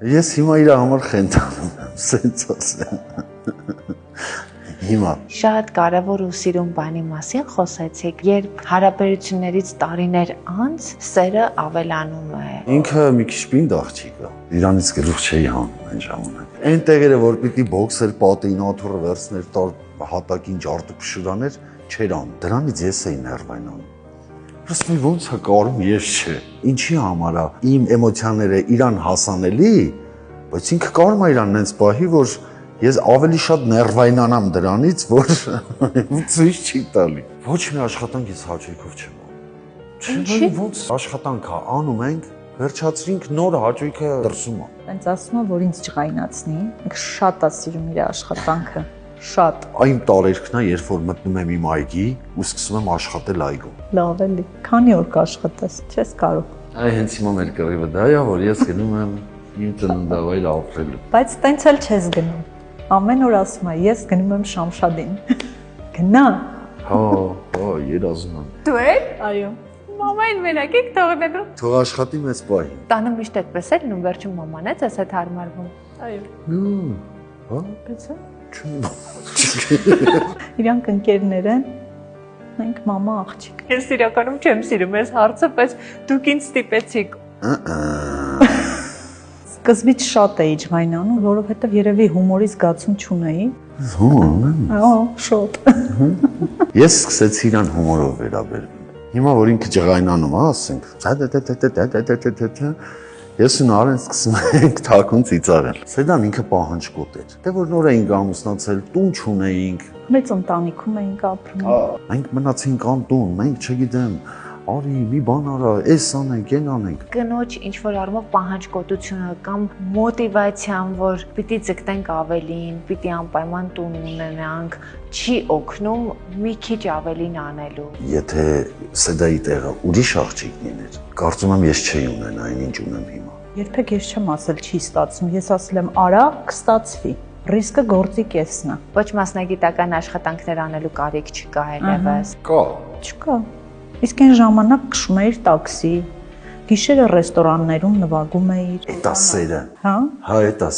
Ես հիմա իր համար խենթանում եմ, սենց ասեմ։ Հիմա Շատ կարևոր ու սիրուն բանի մասին խոսեցիք, երբ հարաբերություններից տարիներ անց սերը ավելանում է։ ինքը մի քիչ պինդ աղջիկ է, իրանից գլուխ չէի հանում այն ժամանակ։ Այն տեղերը, որ պիտի բոքսեր պատեին, աթոռը վերցներ, տար հատակին ջարդուփշուրաներ, չէր անում։ Դրանից ես էի ներվայնանում։ Ասում եմ ոնց է կարում, ես չէ։ Ինչի համար է իմ էմոցիաները իրան հասանելի, բայց ինքը կարում է իրան նենց պահի, որ ես ավելի շատ ներվայնանամ դրանից, որ ցույց չի տալի։ Ոչ մի աշխատանք ես հաճույքով չեմ անում։ Չէ, ոնց աշխատանք է անում ենք, վերջացրինք նոր հաճույքը դրսում է։ Հենց ասում եմ, որ ինձ չղայնացնի, ինքը շատ է սիրում իր աշխատանքը, շատ։ Այն տարերքն է, երբ որ մտնում եմ իմ այգի ու սկսում եմ աշխատել այգում։ Լավ էլի, քանի օր կաշխատես, չես կարող։ Այ հենց հիմա մեր կռիվը դա է, որ ես գնում եմ իմ ծննդավայր ապրելու։ Բայց տենց էլ չես գնում։ Ամեն օր ասում եմ, ես գնում եմ Շամշադին։ Գնա։ Հա, երազում եմ։ Դու էլ։ Այո։ Մամային մենակ եք թողնելու։ Թող աշխատի մեծ պահի։ Տանը միշտ այդպես էլ ու վերջում մաման է ձեզ հետ հարմարվում։ Այո։ Հա, Բայց չեմ։ իրանք ընկերներ են, մենք մամա աղջիկ։ Ես իրականում չեմ սիրում այս հարցը, բայց դուք ինձ ստիպեցիք։ Սկզբից շատ էի ջղայնանում, որովհետև երևի հումորի զգացում չունեի։ Հումոր։ Ահա, շատ։ Ես սկսեցի իրան հումորով վերաբերվել։ Հիմա որ ինքը ջղայնանում է, ասենք, ես ու Նարեն սկսում ենք թաքուն ծիծաղել։ Սեդան ինքը պահանջկոտ էր։ Դե որ նոր էինք ամուսնացել, տուն չունեինք։ Մեծ ընտանիքում էինք ապրում։ Մենք մնացինք անտուն, մենք չգիտեմ, արի մի բան արա, էս անենք, այն անենք։ Կնոջ ինչ որ առումով պահանջկոտությունը կամ մոտիվացիան, որ պիտի ձգտենք ավելին, պիտի անպայման տուն ունենանք, չի օգնում մի քիչ ավելին անելու։ Եթե Սեդայի տեղը ուրիշ աղջիկ լիներ, կարծում եմ ես չէի ունենա այն ինչ ունեմ հիմա։ Երբեք ես չեմ ասել չի ստացվում, ես ասել եմ արա, կստացվի։ Ռիսկը գործի կեսն է։ Ոչ մասնագիտական աշխատանքներ անելու կարիք չկա այլևս։ Կա։ Չկա։ Իսկ այն ժամանակ քշում էիր տաքսի, գիշերը ռեստորաններում նվագում էիր։ Էտա սերը։ Հա։ Հա, էտա